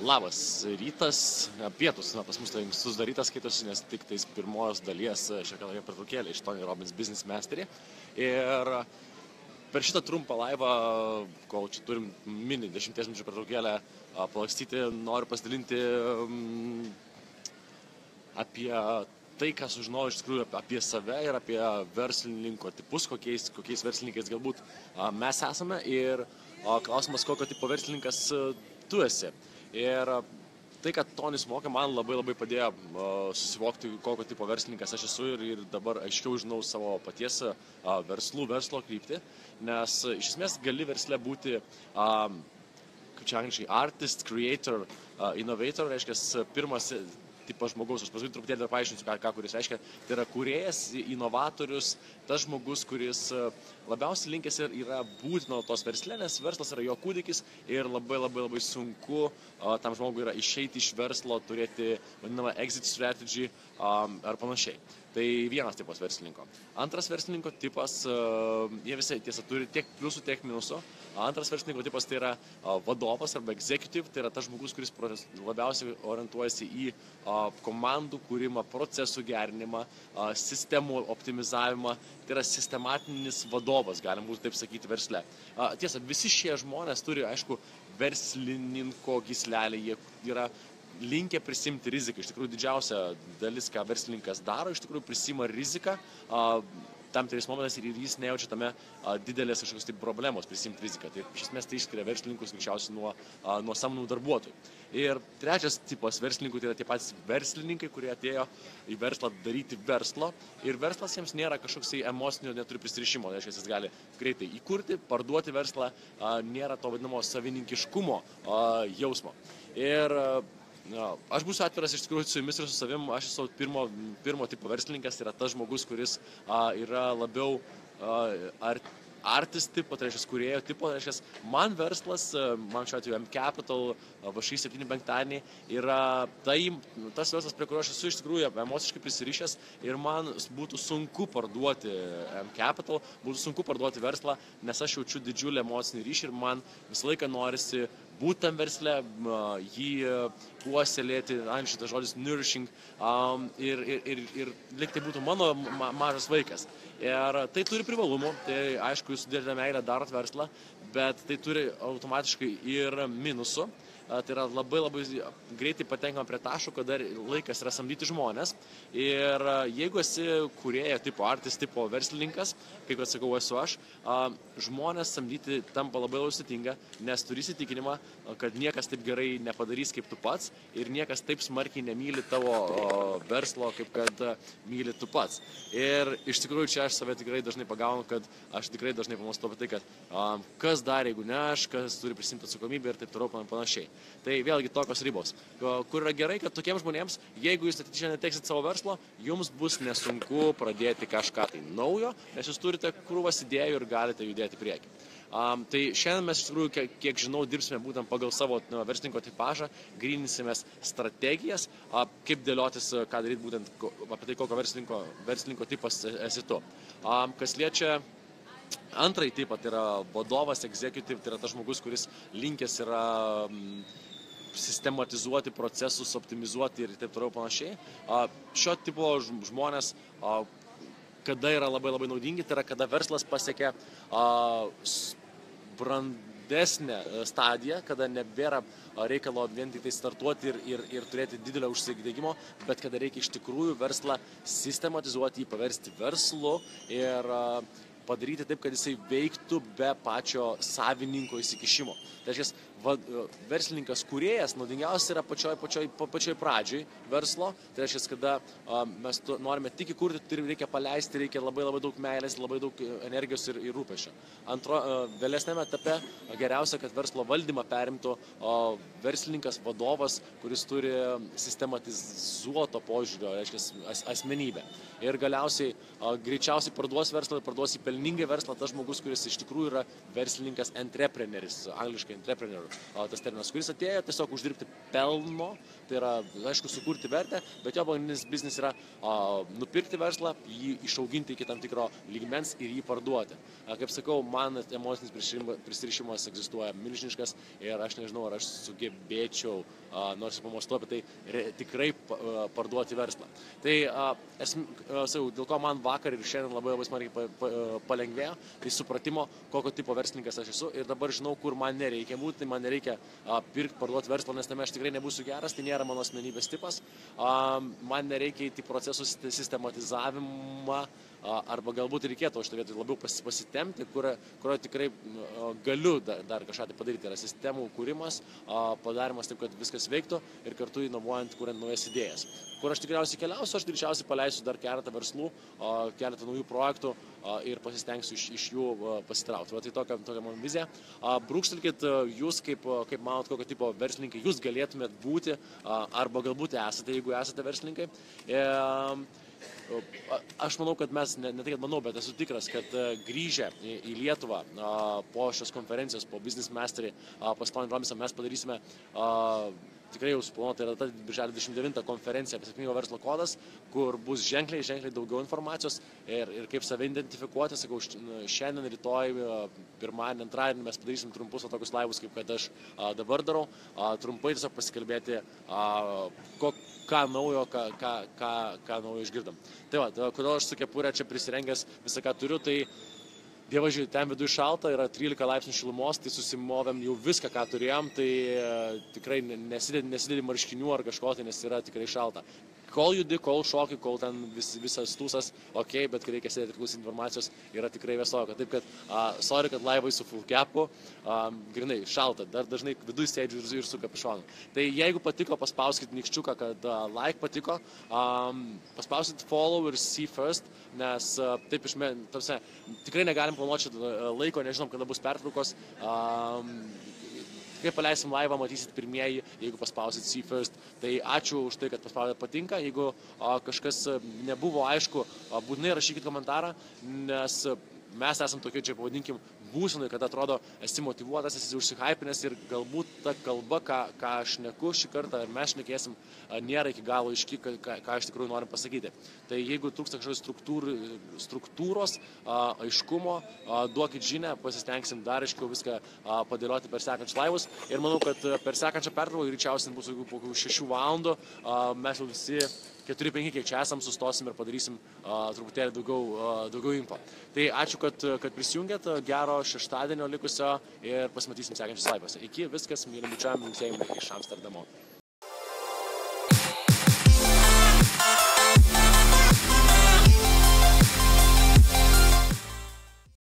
Labas rytas, pietus, pas mus tai sudarytas skaitosi, nes tik tais pirmos dalies šiek tiek pertraukėlė iš Tony Robbins Business Mastery. Ir per šitą trumpą laivą, kol čia turim mini 10 minučių pertraukėlę palakstyti, noriu pasidalinti apie tai, ką sužinojau iš tikrųjų apie save ir apie verslininko tipus, kokiais verslininkais galbūt mes esame ir klausimas, kokio tipo verslininkas tu esi. Ir tai, kad Tonis mokė, man labai padėjo susivokti, kokio tipo verslininkas aš esu ir dabar aiškiau žinau savo paties verslo kryptį, nes iš esmės gali versle būti, kaip čia angliškai, artist, creator, innovator, reiškia pirmas tipas žmogaus, aš paskui truputėlį dar paaiškinsiu, ką kuris reiškia, tai yra kūrėjas, inovatorius, tas žmogus, kuris labiausiai linkęs yra būti nuolatos versle, nes verslas yra jo kūdikis ir labai sunku tam žmogui yra išeiti iš verslo, turėti vadinamą exit strategy ar panašiai. Tai vienas tipas verslininko. Antras verslininko tipas, jie visai tiesa turi tiek pliusų, tiek minusų. Antras verslininko tipas tai yra vadovas arba executive, tai yra tas žmogus, kuris labiausiai orientuojasi į komandų kūrimą, procesų gerinimą, sistemų optimizavimą, tai yra sistematinis vadovas, galim būtų taip sakyti, versle. Tiesa, visi šie žmonės turi, aišku, verslininko gyslelę, jie yra linkę prisimti riziką. Iš tikrųjų, didžiausia dalis, ką verslininkas daro, iš tikrųjų prisima riziką tam tikrais momentais ir jis nejaučia tame didelės kažkokios problemos prisimti riziką. Tai iš esmės tai išskiria verslininkus greičiausiai nuo samdomų darbuotojų. Ir trečias tipas verslininkų tai yra tie patys verslininkai, kurie atėjo į verslą daryti verslo ir verslas jiems nėra kažkoks emocinio, neturi prisirišimo, reiškia, jis gali greitai įkurti, parduoti verslą, nėra to vadinamo savininkiškumo jausmo. Ir aš būsiu atviras iš tikrųjų su jumis ir su savim, aš esu pirmo tipo verslininkas, tai yra tas žmogus, kuris yra labiau artist tipo, tai reiškia kūrėjo tipo, tai reiškia man verslas, man šiuo atveju M-Capital, VŠI 7 yra tas verslas, prie kurio aš esu iš tikrųjų emociškai prisirišęs ir man būtų sunku parduoti M-Capital, būtų sunku parduoti verslą, nes aš jaučiu didžiulį emocinį ryšį ir man visą laiką norisi būti tam versle, jį puoselėti, šitas žodis nourishing, ir lyg tai būtų mano mažas vaikas. Ir tai turi privalumų, tai aišku, jūs didelę meilę darot verslą, bet tai turi automatiškai ir minusų. Tai yra labai greitai patenkama prie taško, kada laikas yra samdyti žmonės. Ir jeigu esi kūrėjo tipo, artist tipo verslininkas, kaip sakau, esu aš, žmonės samdyti tampa labai sudėtinga, nes turi įsitikinimą, kad niekas taip gerai nepadarys kaip tu pats ir niekas taip smarkiai nemyli tavo verslo, kaip kad myli tu pats. Ir iš tikrųjų čia aš save tikrai dažnai pagaunu, kad aš tikrai dažnai pamąstau apie tai, kad kas dar, jeigu ne aš, kas turi prisimti atsakomybę ir taip toliau panašiai. Tai vėlgi tokios ribos, kur yra gerai, kad tokiems žmonėms, jeigu jūs ateityje neteksit savo verslo, jums bus nesunku pradėti kažką tai naujo, nes jūs turite krūvas idėjų ir galite judėti priekį. Tai šiandien mes iš tikrųjų, kiek žinau, dirbsime būtent pagal savo verslininko tipažą, gryninsimės strategijas, kaip dėliotis, ką daryti būtent apie tai, kokio verslininko tipas esi tu. Kas liečia antrąjį tipą, tai yra vadovas, executive, tai yra tas žmogus, kuris linkęs yra sistematizuoti procesus, optimizuoti ir taip toliau panašiai. Šio tipo žmonės, kada yra labai naudingi, tai yra kada verslas pasiekia brandesnę stadiją, kada nebėra reikalo vien tik tai startuoti ir turėti didelio užsidegimo, bet kada reikia iš tikrųjų verslą sistematizuoti, jį paversti verslu ir padaryti taip, kad jisai veiktų be pačio savininko įsikišimo. Tai reiškia, verslininkas kūrėjas naudingiausias yra pačioj pradžioj verslo. Tai reiškia, kada mes norime tik įkurti, tai reikia paleisti, reikia labai daug meilės, labai daug energijos ir rūpesčio. Vėlesnėme etape geriausia, kad verslo valdymą perimtų verslininkas, vadovas, kuris turi sistematizuoto požiūrio, reiškia, asmenybę. Ir galiausiai greičiausiai parduos verslą, parduos į pelningą verslą tas žmogus, kuris iš tikrųjų yra verslininkas, entrepreneris, angliškai entrepreneur. tas terminas, kuris atėjo tiesiog uždirbti pelno, tai yra, aišku, sukurti vertę, bet jo pagrindinis biznis yra nupirkti verslą, jį išauginti iki tam tikro lygmens ir jį parduoti. Kaip sakau, man emocinis prisirišimas egzistuoja milžiniškas ir aš nežinau, ar aš sugebėčiau, nors pamostu apie tai, tikrai parduoti verslą. Tai, dėl ko man vakar ir šiandien labai smarkiai palengvėjo, tai supratimo, kokio tipo verslininkas aš esu ir dabar žinau, kur man nereikia būti, tai man nereikia pirkti, parduoti verslą, nes tame aš tikrai nebūsiu geras, tai nėra mano asmenybės tipas. Man nereikia į procesų sistematizavimą arba galbūt reikėtų šitą vietą labiau pasitemti, kurio tikrai galiu dar kažką tai padaryti. Tai yra sistemų kūrimas, padarimas taip, kad viskas veiktų ir kartu inovuojant, kuriant naujas idėjas. Kur aš tikriausiai keliausiu, aš greičiausiai paleisiu dar keletą verslų, keletą naujų projektų ir pasistengsiu iš jų pasitraukti. Tai tokia mano vizija. Brūkštelkit jūs, kaip manot, kokio tipo verslininkai jūs galėtumėt būti, arba galbūt esate, jeigu esate verslininkai. Aš manau, kad mes, ne tai, kad manau, bet esu tikras, kad grįžę į Lietuvą po šios konferencijos, po Business Mastery pas Tony Robbinsą mes padarysime tikrai jau suplanuota, tai yra ta birželio 29 konferencija apie sėkmingo verslo kodas, kur bus ženkliai daugiau informacijos ir kaip save identifikuoti. Sakau, šiandien, rytoj, pirmadienį, antradienį mes padarysim trumpus tokius laivus, kaip kad aš dabar darau, trumpai tiesiog pasikalbėti, ką naujo, ką naujo išgirdom. Tai va, kodėl aš su kepurė čia prisirengęs visą, ką turiu, tai dievaži, ten viduje šalta, yra 13 laipsnių šilumos, tai susimovėm jau viską, ką turėjom, tai tikrai nesidedi marškinių ar kažko, tai nes yra tikrai šalta. Kol judi, kol šoki, kol ten visas tūsas, ok, bet kai reikia sėdėti ir klausyti informacijos, yra tikrai vėsoka. Taip kad, sorry, kad laivai su full capu, grinai, šalta, dar dažnai viduje sėdžiu ir su kapišonu. Tai jeigu patiko, paspauskit nykščiuką, kad like patiko, paspauskit follow ir see first, nes taip tikrai negalim planuoti laiko, nežinom, kada bus pertraukos. Kai paleisim laivą, matysit pirmieji, jeigu paspausit see first. Tai ačiū už tai, kad paspaudėt patinka. Jeigu kažkas nebuvo aišku, būtinai rašykit komentarą, nes mes esam tokie, čia pavadinkim, būsenai, kad atrodo esi motyvuotas, esi užsihypinęs ir galbūt ta kalba, ką aš šneku šį kartą ir mes šnekėsim, nėra iki galo aiški, ką iš tikrųjų norim pasakyti. Tai jeigu trūksta kažkokios struktūros, aiškumo, duokit žinią, pasistengsim dar aiškiau viską padėlioti per sekančius laivus. Ir manau, kad per sekančią pertrauką greičiausiai bus po 6 valandų, mes jau visi 4-5, kiek čia esam, sustosim ir padarysim truputėlį daugiau info. Tai ačiū, kad prisijungėt, gero šeštadienio likusio ir pasimatysim sekančius laivuose. Iki, viskas, mylim bičiuojam, linksėjimai iš Amsterdamo.